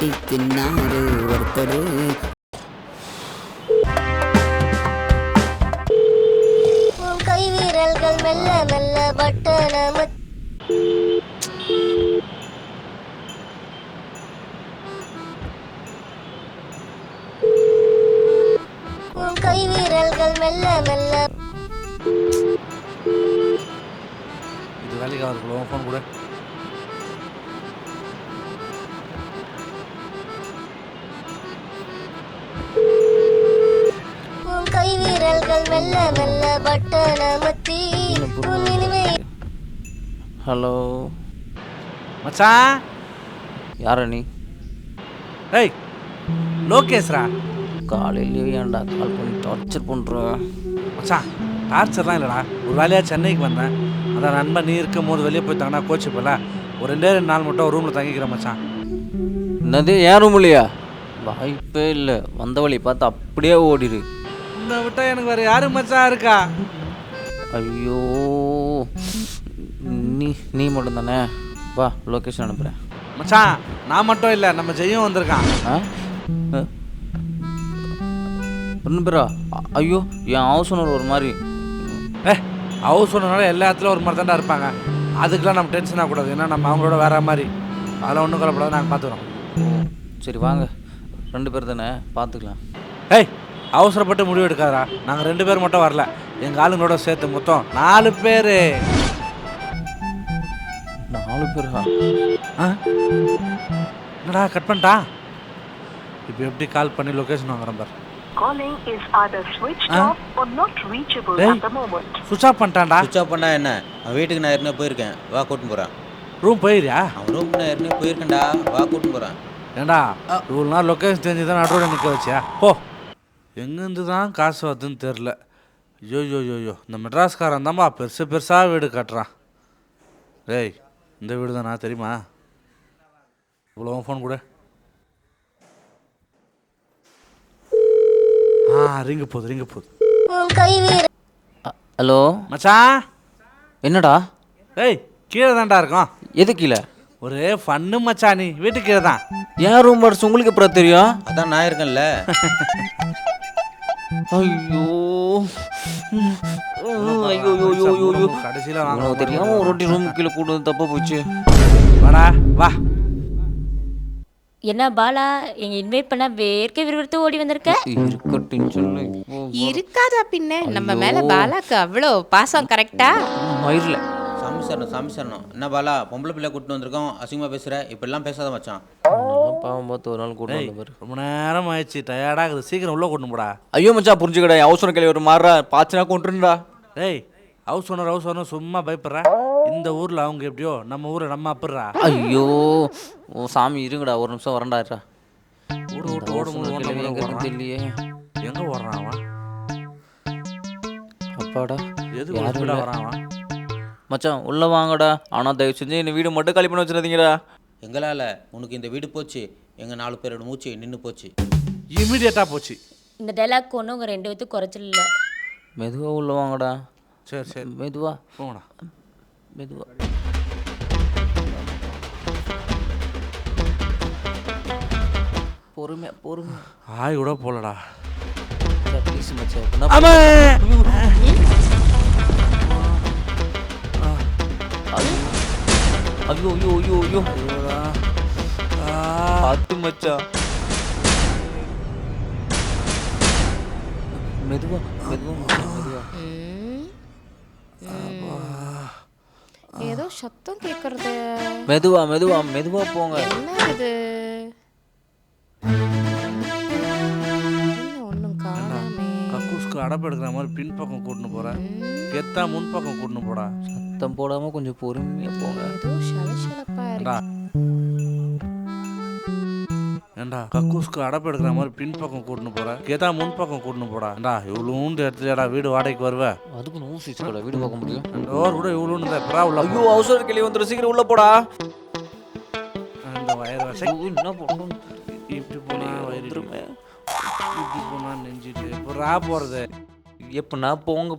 வெட்டி தின்னாரு ஒருத்தர். கை வீரல்கள் மெல்ல மெல்ல பட்டன கை வீரல்கள் மெல்ல மெல்ல. இது வேலைக்கு அவர்களும் ஃபோன் கூட. கை வீரல்கள் மெல்ல மெல்ல பட்டன மத்தி. ஹலோ மச்சான். யாரா நீ? ஏய் லோகேஷ்ரா. காலையிலேயே ஏன்டா கால் பண்ணி டார்ச்சர் பண்ணுற? மச்சான் டார்ச்சர்லாம் இல்லைடா, ஒரு வேலையாக சென்னைக்கு வந்தேன். அதான் நண்பன் நீ இருக்கும் போது வெளியே போய்த்தாங்கன்னா கோச்சிப்பல. ஒரு 2 நாள் மட்டும் ஒரு ரூமில் தங்கிக்கிறேன் மச்சான். என்னது ஏன் ரூம் இல்லையா? வாய்ப்பே இல்லை. வந்த வழி பார்த்து அப்படியே ஓடிடு. உன்னை விட்டா எனக்கு வேறு யாரும் மச்சான் இருக்கா? ஐயோ நீ மட்டும் தானே? வா லொக்கேஷன் அனுப்புகிறேன். மச்சான் நான் மட்டும் இல்லை, நம்ம ஜெயும் வந்திருக்கான். ஒன்று பேரா? ஐயோ என் ஹவுஸ் ஓனர் ஒரு மாதிரி. ஹவுஸ் ஓனர்னால எல்லா இடத்துலையும் ஒரு மாதிரி தாண்டா இருப்பாங்க. அதுக்கெலாம் நம்ம டென்ஷன் ஆகக்கூடாது. ஏன்னா நம்ம அவங்களோட வேற மாதிரி. அதெல்லாம் ஒன்றும் கொல்லப்படாது, நாங்கள் பார்த்துக்குறோம். சரி வாங்க, 2 பேர் தானே, பார்த்துக்கலாம். ஏய் அவசரப்பட்டு முடிவு எடுக்காதா. நாங்கள் 2 பேர் மட்டும் வரல, எங்கள் ஆளுங்களோட சேர்த்து மொத்தம் 4 பேர். 4 பேரா? என்னடா கட் பண்ணிட்டா? இப்போ எப்படி கால் பண்ணி லொக்கேஷன் வாங்குறேன் பார். Calling is either switched off or not reachable at the moment. சுவிட்ச் ஆஃப் பண்ணிட்டான்டா. சுவிட்ச் ஆஃப் பண்ணா என்ன? அவன் வீட்டுக்கு நான் ஏற்கனவே போயிருக்கேன், வா கூட்டின்னு போகிறேன். ரூம் போயிரியா? அவன் ரூம் நான் ஏற்கனவே போயிருக்கேன்டா, வா கூட்டின்னு போகிறேன். ஏண்டா இவ்வளோ நாள் லொக்கேஷன் தெரிஞ்சு தான் நடுவோட நிற்க வச்சியா? போ. எங்கேருந்து தான் காசு வருதுன்னு தெரில. ஐயோ இந்த மெட்ராஸ்காரன் தான்ப்பா பெருசாக வீடு கட்டுறான். டேய் இந்த வீடு தானா தெரியுமா? இவ்வளோ ஃபோன் கூட. ரிங்கு போகுது. ஹலோ மச்சான். என்னடா? ஏய் கீழே தான்டா இருக்கோம். எது கீழே? ஒரு ஃபன்னு மச்சான், நீ வீட்டுக்கு கீழே தான். ஏன் ரூம் அடிச்சு உங்களுக்கு அப்புறம் தெரியும்? அதான் நான் இருக்கேன்ல. ஐயோ கடைசியில் வாங்க தெரியாம ஒரு ரொட்டி ரூம் கீழே கூட்டு தப்பா போச்சு. வாடா வா. என்ன பாலா, எங்க இன்வைட் பண்ண வேர்க்க விறுவிறுத்து ஓடி வந்திருக்க? இருக்காதா பின்ன, நம்ம மேல பாலாக்கு அவ்வளோ பாசம். கரெக்டா? மயிரில் சாமி சரணம். என்ன பாலா பொம்பளை பிள்ளை கூட்டின்னு வந்திருக்கோம், அசிங்கமாக பேசுகிற. இப்படிலாம் பேசாத மச்சான். பாவம் பார்த்து ஒரு நாள் கூட்டு வந்த பாரு. ரொம்ப நேரம் ஆயிடுச்சு, டயர்டாகுது, சீக்கிரம் உள்ளே கூட்டு போடா. ஐயோ மச்சான் புரிஞ்சுக்கடா, அவசரம் கேள்வி ஒரு மாறுறா பாச்சுனா கொண்டுருண்டா. டேய் ஹவுஸ் ஓனர் சும்மா பயப்படுறா. இந்த ஊரில் அவங்க எப்படியோ, நம்ம ஊரில் நம்ம அப்புறா. ஐயோ ஓ சாமி இருங்கடா, ஒரு நிமிஷம் வரண்டாடா. தெரியலையே எங்கே ஓடுறான் அவன். அப்பாடா எது வரான் அவன்? மச்சான் உள்ள வாங்கடா. ஆனால் தயவு செஞ்சு என்ன வீடு மட்டும் காலி பண்ண வச்சிடாதீங்கடா. எங்களால் உனக்கு இந்த வீடு போச்சு, எங்கள் 4 பேரோட மூச்சு நின்று போச்சு. இமீடியட்டாக போச்சு. இந்த டைலாக் ஒன்றும் உங்கள் 2 பேத்துக்கு குறைச்சல் இல்லை. மெதுவாக உள்ள வாங்கடா. சரி மெதுவா போங்கடா. மெதுவா பொறுமை ஆய் கூட போலடா. ப்ளீஸ் மச்சான். ஐயோ பார்த்து மச்சான். மெதுவா ஏதோ சத்தம் கேக்குறது. மெதுவா போங்க. என்ன இது? ஒன்னும் காணாமே. கக்கூஸ்க்கு அடப்பு எடுக்கிற மாதிரி பின்பக்கம் கூட்டின்னு போற. கெத்தா முன்பக்கம் கூட்டின்னு போடா. சத்தம் போடாம கொஞ்சம் பொறுமையா போங்க. ஏதோ சலசலப்பா இருக்கு. ஏண்டா கக்கூஸ்க்கு அடப்பு எடுக்கிற மாதிரி பின்பக்கம் கூட்டின்னு போற. கெத்தா முன்பக்கம் கூட்டின்னு போடா. ஏண்டா இவ்வளோண்டு இடத்துலடா வீடு வாடகைக்கு வருவ. அதுக்கு நோ சீச்சுக்கடா வீடு பார்க்க முடியும். டோர் கூட இவ்வளோண்டு எப்பரா உள்ள. ஐயோ அவசர கேள்வி வந்துடும், சீக்கிரம் உள்ள போடா. அந்த வயிறு வசை என்ன போடணும்? இப்படி போனா வயிறுமே, இப்படி போனா நெஞ்சிட்டு எப்பரா போறது. எப்படின்னா போங்க.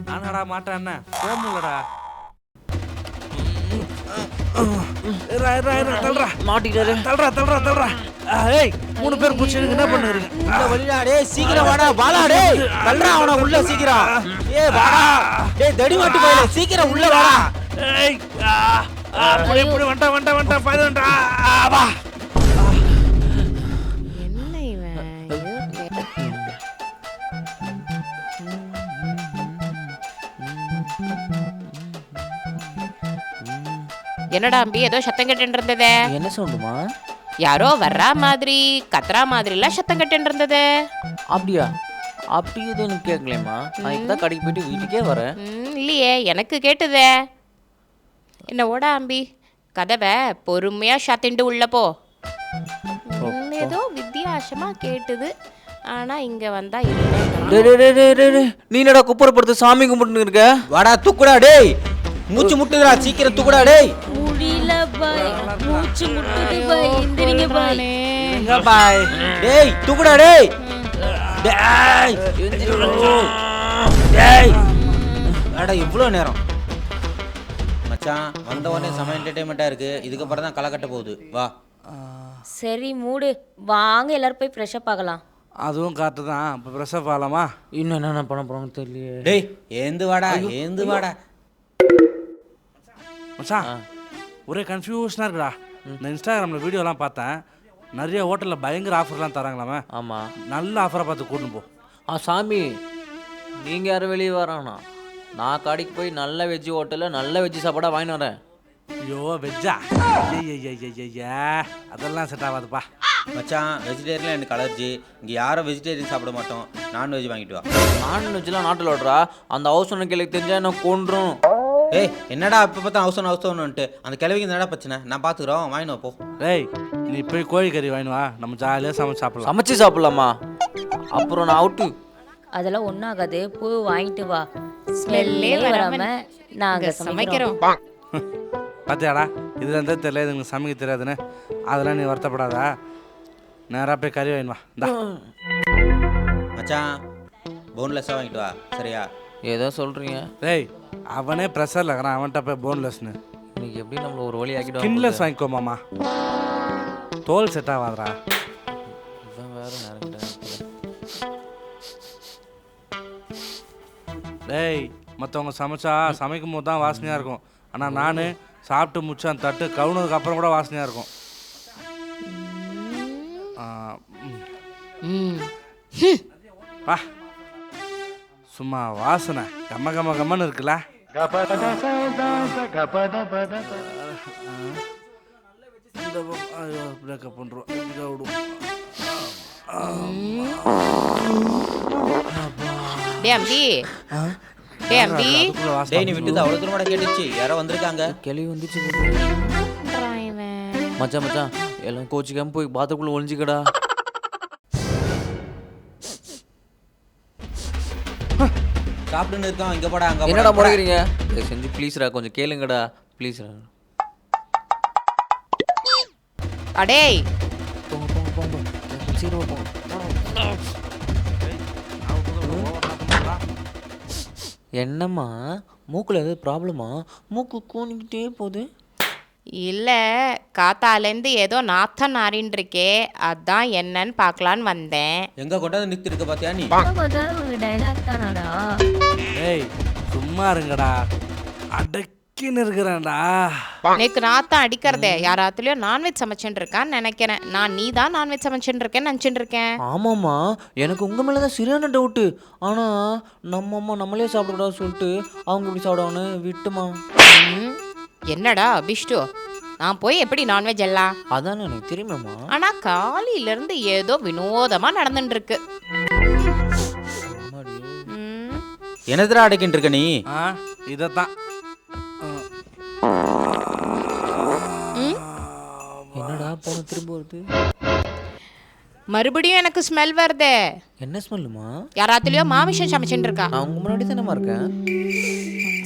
நானடா மாட்டேன், என்ன போமுலடா. மாட்டிக்கிட்டாரு. ஏய் 3 பேர் பூச்சி என்ன பண்ணுறீங்க? உள்ள வழிடா டேய், சீக்கிரம் வாடா பாலா டேய், தள்ளுடா அவனை உள்ள சீக்கிரம். ஏய் வாடா டேய், தடி மாட்டு போயில, சீக்கிரம் உள்ள வாடா. ஏய் எப்படி வண்டா பாய்தண்டா வா. என்ன இவன் என்னடா அம்பி ஏதோ சத்தம் கேட்டு இருந்ததே? என்ன சவுண்டுமா? யாரோ வர்றா மாதிரி கத்துறா மாதிரிலாம் சத்தம் கேட்டு இருந்தது. அப்படியா? அப்படி எதுவும் எனக்கு கேட்கலையம்மா. நான் இப்போ தான் கடைக்கு போயிட்டு வீட்டுக்கே வரேன். இல்லையே, எனக்கு கேட்டுதே. என்ன ஓடா அம்பி, கதவை பொறுமையா சத்திண்டு உள்ள போ. ஏதோ வித்தியாசமா கேட்டுது, ஆனா இங்க வந்தா இல்லை. டேய் டேய் டேய் டேய் டேய், நீ என்னடா குப்புறப்படுத்து சாமி கும்பிட்டுன்னு இருக்க? வாடா தூக்குடா டேய், மூச்சு முட்டுதுடா, சீக்கிரம் தூக்குடா டேய். முடியல பாய், மூச்சு முட்டுது பாய், எந்திரிங்க பாய். எங்க பாய்? டேய் தூக்குடா டேய். டேய் டேய், அடா இவ்வளோ நேரம் மச்சான். வந்த உடனே செம என்டர்டைன்மெண்ட்டாக இருக்கு. இதுக்கப்புறம் தான் களை கட்ட போகுது. வா. சரி மூடு, வாங்க எல்லாரும் போய் ஃப்ரெஷ் அப் ஆகலாம். அதுவும் காட்டு தான். இப்போ ப்ரெஷ்ஷப் ஆகலாமா? இன்னும் என்ன பண்ண போகிறோம்னு தெரியலையே. டேய் ஏந்து வாடா, ஏந்து வாடா. மச்சான் ஒரே கன்ஃபியூஷனாக இருக்குடா. நான் இன்ஸ்டாகிராமில் வீடியோலாம் பார்த்தேன். நிறைய ஹோட்டலில் பயங்கர ஆஃபர்லாம் தராங்களாமே. ஆமாம். நல்ல ஆஃபராக பார்த்து கூட்டின்னு போ. சாமி, நீங்கள் யாரும் வெளியே வரானா? நான் கடைக்கு போய் நல்ல வெஜ்ஜு ஹோட்டலில் நல்ல வெஜ்ஜு சாப்பாடாக வாங்கிட்டு வரேன். ஐயோ வெஜ்ஜா? ஐயா அதெல்லாம் செட் ஆகாதுப்பா. மச்சான் வெஜிடேரியனில் எனக்கு அலர்ஜி. இங்கே யாரும் வெஜிடேரியன் சாப்பிட மாட்டோம். நான்வெஜ் வாங்கிட்டு வா. நான்வெஜ்லாம் நாட்டில் ஓடுறா. அந்த ஹவுஸ் ஒன்று கிளை தெரிஞ்சா என்ன கொன்றும். ஏய் என்னடா இப்போ பார்த்தா அவசரம்னுட்டு அந்த கிழவிக்கு என்னடா பிரச்சனை? நான் பார்த்துக்குறோம், வாங்கினோம் போ. டேய் நீ போய் கோழிக்கறி வாங்கினு வா, நம்ம ஜாலியாக சமைச்சு சாப்பிடலாம். சமைச்சு சாப்பிடலாமா? அப்புறம் நான் அவுட்டு. அதெல்லாம் ஒன்றும் ஆகாது, பூ வாங்கிட்டு வா. ஸ்மெல்லே வராம நாங்க சமைக்கிறோம். பார்த்தியாடா, இதுல இருந்தே தெரியல இதுங்களுக்கு சமைக்க தெரியாதுன்னு. அதெல்லாம் நீ வருத்தப்படாதா. நேராக போய் கறி வாங்கினு வா. இந்தா மச்சான் போன்லெஸ்ஸாக வாங்கிட்டு வா, சரியா? ஏதோ சொல்கிறீங்க. டேய் அவனே ப்ரெஷரில் இருக்கிறான், அவன்கிட்ட போய் போன்லெஸ்னு. இன்னைக்கு எப்படி நம்மள ஒரு வழி ஆக்கிடுவாங்க. ஸ்கின்லெஸ் வாங்கிக்கோ மாமா, தோல் செட் ஆகாதரா. இவன் வேற நேரம். டேய் மற்றவங்க சமைச்சா சமைக்கும் போது தான் வாசனையாக இருக்கும். ஆனால் நான் சாப்பிட்டு முடிச்சு அந்த தட்டு கவுனதுக்கு அப்புறம் கூட வாசனையாக இருக்கும். பா சும்மா வாசனை கம்மன்னு இருக்குல்ல. பிரேக்கப் பண்ணுறோம். டேய் அம்பி, டேய் அம்பி, டேய் நீ விட்டுது அவ்வளோ தூரம் கேட்டுச்சு. யாரோ வந்திருக்காங்க. கிளவி வந்துச்சு. பண்றான் இவன். மச்சான் எல்லாம் கோச்சிக்காம போய் பாத்ரூம்குள்ள ஒளிஞ்சிக்கடா. சாப்பிட்டுன்னு இருக்கான். இங்கே போடா, அங்கே என்னடா முறைக்கிறீங்க? செஞ்சு ப்ளீஸ்ரா கொஞ்சம் கேளுங்கடா ப்ளீஸ்ரா. அடேய் போங்க சீக்கிரமா போங்க. என்னம்மா மூக்கில் எதாவது ப்ராப்ளமா? மூக்கு கூனிக்கிட்டே போகுது. இல்ல, காத்தாலேருந்து ஏதோ நாத்தம் நாரின்னு இருக்கே, அதான் என்னன்னு பார்க்கலான்னு வந்தேன். எங்கே கொண்டாந்து நிறுத்தி இருக்க பார்த்தியா நீ? டைலாக் தானாடா? டேய் சும்மா இருங்கடா, அடக்கின்னு இருக்கிறேன்டா. நேக்கு நாத்தம் அடிக்கிறதே யாராத்துலயும் நான்வெஜ் சமைச்சுட்டு இருக்கான்னு நினைக்கிறேன். நான் நீ தான் நான்வெஜ் சமைச்சுட்டு இருக்கேன்னு நினச்சிட்டு இருக்கேன். ஆமாம்மா, எனக்கு உங்கள் மேலே தான் சரியான டவுட்டு. ஆனால் நம்ம அம்மா நம்மளே சாப்பிடக்கூடாது சொல்லிட்டு அவங்க இப்படி சாப்பிடுவான்னு விட்டுமா. என்னடா அபிஷ்டு, நான் போய் எப்படி நான்வெஜ் எல்லாம்? அதான் எனக்கு தெரியுமாம்மா. ஆனா காலையில இருந்து ஏதோ வினோதமா நடந்துட்டு இருக்கு. என்னதுடா அடைக்கிட்டு இருக்க நீ? இதைத்தான். என்னடா போன திரும்ப வருது? மறுபடியும் எனக்கு ஸ்மெல் வருதே. என்ன ஸ்மெல்லுமா? யாராத்துலயோ மாமிஷம் சமைச்சுட்டு இருக்கா. நான் உங்க முன்னாடி தானேம்மா இருக்கேன்.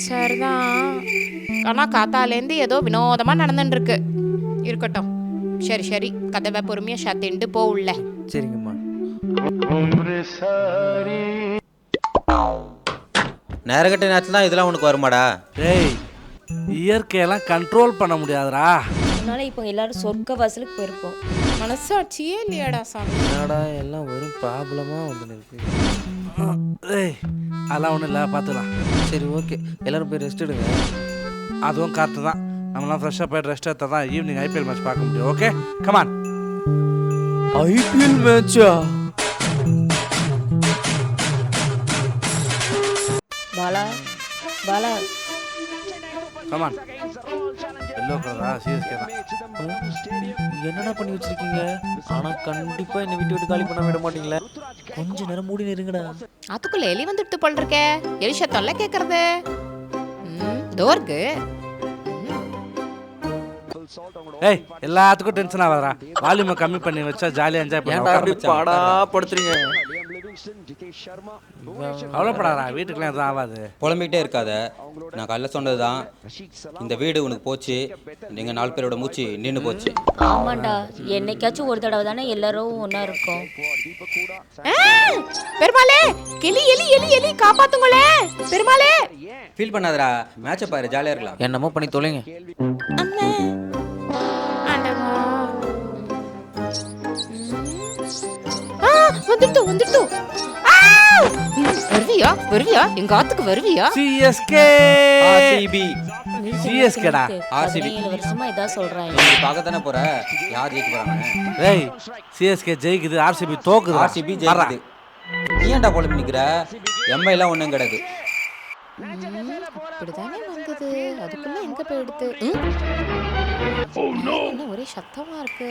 சரிதான், ஆனா காத்தாலேருந்து ஏதோ வினோதமா நடந்துட்டு இருக்கு. இருக்கட்டும், சரி சரி, கதவை பொறுமையா சாத்திண்டு போ உள்ள. சரிங்கம்மா. நேரகட்ட நேரத்தில் தான் இதெல்லாம் உனக்கு வருமாடா? டேய் இயற்கையெல்லாம் கண்ட்ரோல் பண்ண முடியாதுடா. அதனால இப்போ எல்லாரும் சொர்க்க வாசலுக்கு போயிருப்போம். மனசாட்சியே இல்லையாடா சாமி. என்னடா எல்லாம் வெறும் ப்ராப்ளமாக வந்து இருக்கு. ஏய் அதெல்லாம் ஒன்றும் இல்லை, பார்த்துக்கலாம். சரி ஓகே, எல்லாரும் போய் ரெஸ்ட் எடுங்க. அதுவும் கரெக்டு தான். நம்மளாம் ஃப்ரெஷ்ஷாக போய்ட்டு ரெஸ்ட் எடுத்தால் தான் ஈவினிங் ஐபிஎல் மேட்ச் பார்க்க முடியும். Okay come on. ஐபிஎல் மேட்சா? பாலா பாலா கமான். எல்லோ கலரா? சிஎஸ்கே தான். என்னடா பண்ணி வச்சிருக்கீங்க? ஆனா கண்டிப்பா என்னை விட்டு விட்டு காலி பண்ண விட மாட்டீங்களே. கொஞ்ச நேரம் மூடி நிறுங்கடா. அதுக்குள்ள எலி வந்துட்டு போல் இருக்கே. எலி சத்தம்ல கேக்குறது. டோர்க்கு. ஏய் எல்லாத்துக்கும் டென்ஷன் ஆகாதடா. வால்யூமை கம்மி பண்ணி வச்சா ஜாலியாக என்ஜாய் ஏன்டா அப்படி பண்ண. பாடா படுத்துறீங்க? கவலைப்படாதா, வீட்டுக்குலாம் எதுவும் ஆகாது. புலம்பிக்கிட்டே இருக்காத. நான் காலைல சொன்னது தான், இந்த வீடு உனக்கு போச்சு, நீங்கள் 4 பேரோட மூச்சு நின்று போச்சு. ஆமாண்டா, என்னைக்காச்சும் ஒரு தடவை தானே எல்லாரும் ஒன்றா இருக்கோம். பெருமாளே, எலி எலி எலி எலி காப்பாத்துங்களே பெருமாளே. ஃபீல் பண்ணாதடா, மேட்சை பாரு, ஜாலியாக இருக்கலாம். என்னமோ பண்ணி தொலைங்க. அண்ணே ஆண்டவா. வந்துட்டு வந்துட்டு. வருவியா வருவியா எங்க ஆத்துக்கு வருவியா? CSK RCB சிஎஸ்கேடா. ஆர்சிபி 7 வருஷமா இதான் சொல்றாங்க. நீ பார்க்க தானே போற, யார் ஜெயிக்க போறாங்க? ஏய் சிஎஸ்கே ஜெயிக்குது, ஆர்சிபி தோக்குது. ஆர்சிபி ஜெயிக்குது. நீ ஏன்டா புலம்பி நிற்கிற? எம்ஐலாம் ஒன்றும் கிடக்கு. இப்படிதானே வந்தது, அதுக்குள்ள எங்க போயிடுது? என்ன ஒரே சத்தமா இருக்கு.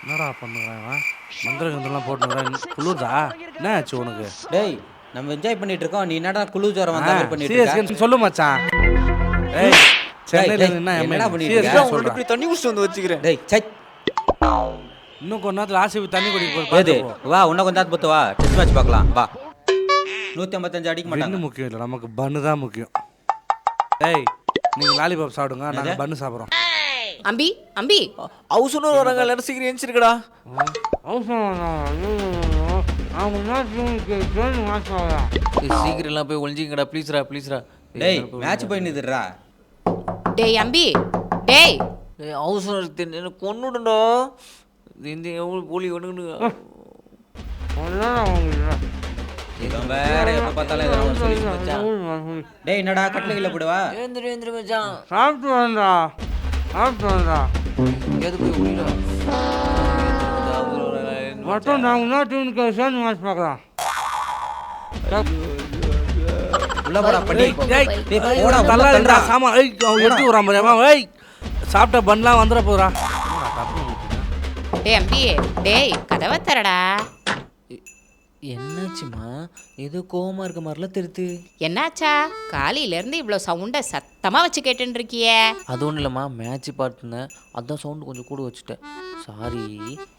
என்னடா பண்ணுறான் மந்திரகந்தெல்லாம் போட்டுக்கிறான். குளிர்தா? என்ன ஆச்சு உனக்கு? டேய் நம்ம என்ஜாய் பண்ணிட்டு இருக்கோம், நீ என்னடா குழு ஜோரம் வந்தா மாதிரி பண்ணிட்டு இருக்க? சிஎஸ்கே சொல்லு மச்சான். ஏய் சென்னையில என்ன என்னடா பண்ணிட்டு சிஎஸ்கே இருக்க? சொல்றா. இப்படி தண்ணி குடிச்சு வந்து வச்சுக்கிறேன். டேய் சை, இன்னும் கொஞ்ச நேரத்துல ஆர்சிபி தண்ணி குடிக்க ஏது போகுது. வா, இன்னும் கொஞ்ச நேரத்து பொத்து வா, டெஸ்ட் மேட்ச் பார்க்கலாம் வா. 155 அடிக்க மாட்டாங்க. இன்னும் முக்கியம் இல்லை, நமக்கு பன்னு தான் முக்கியம். ஏய் நீங்க லாலிபாப் சாப்பிடுங்க, நாங்க பன்னு சாப்பிட்றோம். அம்பி அம்பி அவசரம் வராங்க, எல்லாரும் சீக்கிரம் எழுந்திருக்கடா. சீக்கிரம் எல்லாம் போய் ஒளிஞ்சிங்கடா, ப்ளீஸ்ரா ப்ளீஸ்ரா. டேய் மேட்ச் போய் நிதுறா. டேய் அம்பி டேய். அவசரம் இருக்கு, எனக்கு கொன்னுடா. இந்த எவ்வளோ போலி ஒன்று. இவன் வேற எப்ப பார்த்தாலும் எதனா ஒன்று சொல்லி வச்சான். டேய் என்னடா கட்டளையில போடுவா? எழுந்திரு மச்சான். சாப்பிட்டு வந்தா சாப்பிட்டு வந்தா எது போய் ஒளிடா. மட்டும் நாங்கள் இன்னொரு டீமுக்கு சேர்ந்து மேட்ச் பார்க்கலாம். உள்ள போடா பண்ணி. ஏய் டேய் போடா நல்லா உள்ள இருந்தா தள்ளுடா. சாமா. ஏய் அவன் எடுத்து விடுறான் பாரு. ஏய் சாப்பிட்ட பன்லாம் வந்துட போறா. டேய் அம்பி டேய் கதவை தரடா. என்னாச்சுமா? ஏதோ கோவமா இருக்க மாதிரிலாம் தெரியுது. என்னாச்சா? காலையில இருந்து இவ்வளவு சவுண்ட சத்தமா வச்சு கேட்டுட்டு இருக்கியே. அது ஒன்றும் இல்லைம்மா, மேட்ச் பார்த்துனேன், அதான் சவுண்டு கொஞ்சம் கூட வச்சுட்டேன். சாரி,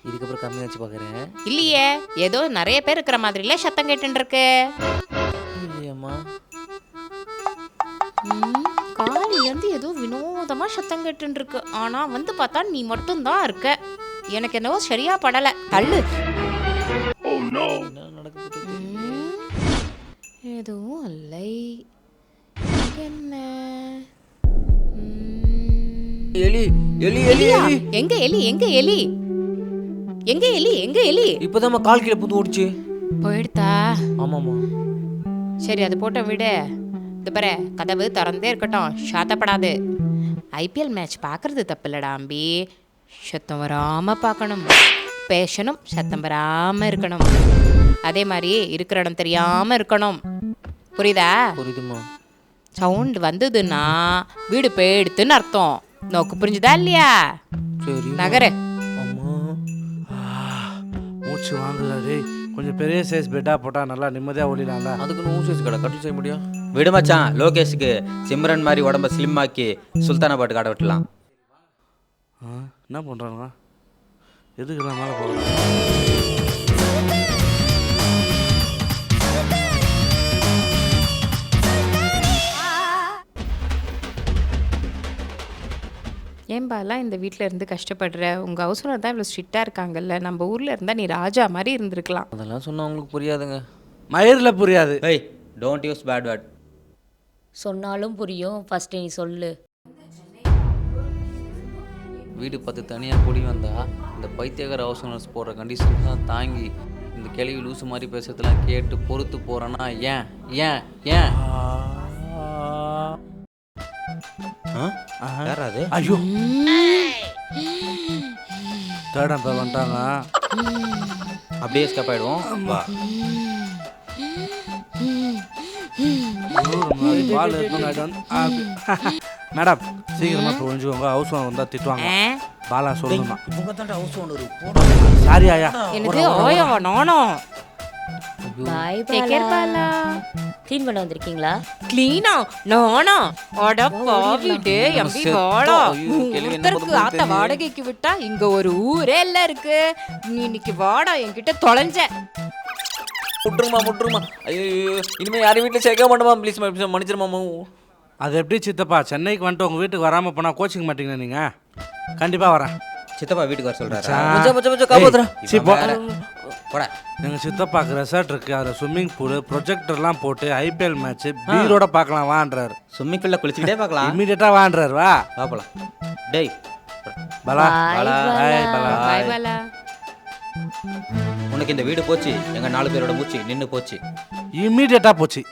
இதுக்கப்புறம் கம்மியாக வச்சு பார்க்குறேன். இல்லையே, ஏதோ நிறைய பேர் இருக்கிற மாதிரில சத்தம் கேட்டுட்டு இருக்கு. இல்லையம்மா, காலையில இருந்து ஏதோ வினோதமா சத்தம் கேட்டுட்டு இருக்கு. ஆனா வந்து பார்த்தா நீ மட்டும் தான் இருக்க. எனக்கு என்னவோ சரியா படல. தள்ளு. என்ன நடக்குது? எதுவும் இல்லை. என்ன எலி எலி எலி எலி. எங்க எலி எங்க எலி எங்க எலி எங்க எலி? இப்போதாம்மா கால் கீழே புது ஓடிச்சு. போயிடுதா? ஆமாம்மா. சரி அது போட்ட விடு. இது பாரு, கதவு திறந்தே இருக்கட்டும், சாத்தப்படாது. ஐபிஎல் மேட்ச் பார்க்கறது தப்பு இல்லடா அம்பி. சத்தம் வராம பார்க்கணும், பேசணும், சத்தம் வராம இருக்கணும். அதே மாதிரி இருக்கிற இடம் தெரியாம இருக்கணும். புரியுதா? புரியுதுமா. சவுண்ட் வந்ததுன்னா வீடு போயிடுத்துன்னு அர்த்தம். நோக்கு புரிஞ்சுதா இல்லையா? சரி நகரு. அம்மா மூச்சு வாங்குதா டேய். கொஞ்சம் பெரிய சைஸ் பெட்டாக போட்டால் நல்லா நிம்மதியாக ஒளிலாம்ல. அதுக்கு நூறு சைஸ் கடை கட்டில் செய்ய முடியும். விடு மச்சான், லோகேஷுக்கு சிம்ரன் மாதிரி உடம்ப ஸ்லிம் ஆக்கி சுல்தானா பாட்டு காட விட்டுலாம். என்ன பண்ணுறானுங்க? எதுக்கெல்லாம் மேலே போகிறாங்க? ஏன்பாலாம் இந்த வீட்டில் இருந்து கஷ்டப்படுற? உங்கள் அவசரம் தான் இவ்வளோ ஸ்ட்ரிக்டாக இருக்காங்கல்ல. நம்ம ஊரில் இருந்தால் நீ ராஜா மாதிரி இருந்திருக்கலாம். அதெல்லாம் சொன்னால் அவங்களுக்கு புரியாதுங்க. மயிரில் புரியாது. ஏய் டோன்ட் யூஸ் பேட் வேர்ட். சொன்னாலும் புரியும், ஃபர்ஸ்ட் நீ சொல்லு. வீடு பார்த்து தனியாக கூடி வந்தா இந்த பைத்தியகார ஹவுஸ் ஓனர்ஸ் போடுற கண்டிஷன் தான் தாங்கி இந்த கேள்வி லூசு மாதிரி பேசுறதெல்லாம் கேட்டு பொறுத்து போகிறேன்னா ஏன் ஏன் ஏன் யாரா அது? ஐயோ தேடம் பேர் வந்துட்டாங்க. அப்படியே ஸ்கப் ஆயிடுவோம். வா. பால் மேடம் சீக்கிரமா இப்போ ஒழிஞ்சுக்கோங்க. ஹவுஸ் ஓனர் வந்தா திட்டுவாங்க. பாலா சொல்லணுமா? இவங்க தான்டா ஹவுஸ் ஓனர். சாரி ஆயா. எனக்கு ஓயோ நானோ bye take care Bala. Clean பண்ண வந்திருக்கீங்களா? க்ளீனா நானா? அட பாவிடே எம்பி வாடா. ஒருத்தருக்கு ஆத்த வாடகைக்கு விட்டா இங்க ஒரு ஊரே எல்லாம் இருக்கு. நீ இன்னைக்கு வாடா என்கிட்ட தொலைஞ்ச. முட்டுருமா ஐயோ இனிமேல் யாரும் வீட்டில் சேர்க்க மாட்டோமா ப்ளீஸ் மன்னிச்சிருமாமா. அது எப்படி சித்தப்பா சென்னைக்கு வந்துட்டு உங்கள் வீட்டுக்கு வராமல் போனால் கோச்சிக்க மாட்டீங்களா நீங்கள்? கண்டிப்பாக வரேன். சித்தப்பா வீட்டுக்கு வர சொல்றாரா? போடா. எங்கள் சித்தப்பாக்கு ரெசார்ட் இருக்குது, அதில் ஸ்விம்மிங் பூலு ப்ரொஜெக்டர்லாம் போட்டு ஐபிஎல் மேட்ச்சு பீரோட பார்க்கலாம் வான்றாரு. ஸ்விம்மிங் பூல்ல குளிச்சுக்கிட்டே பார்க்கலாம். இமீடியட்டாக வான்றாரு. வா வா போலாம். டேய் பலா பாலா. பாய் பலா. பாய் பாலா. உனக்கு இந்த வீடு போச்சு, எங்க 4 பேரோட மூச்சு நின்று போச்சு. இமீடியட்டாக போச்சு.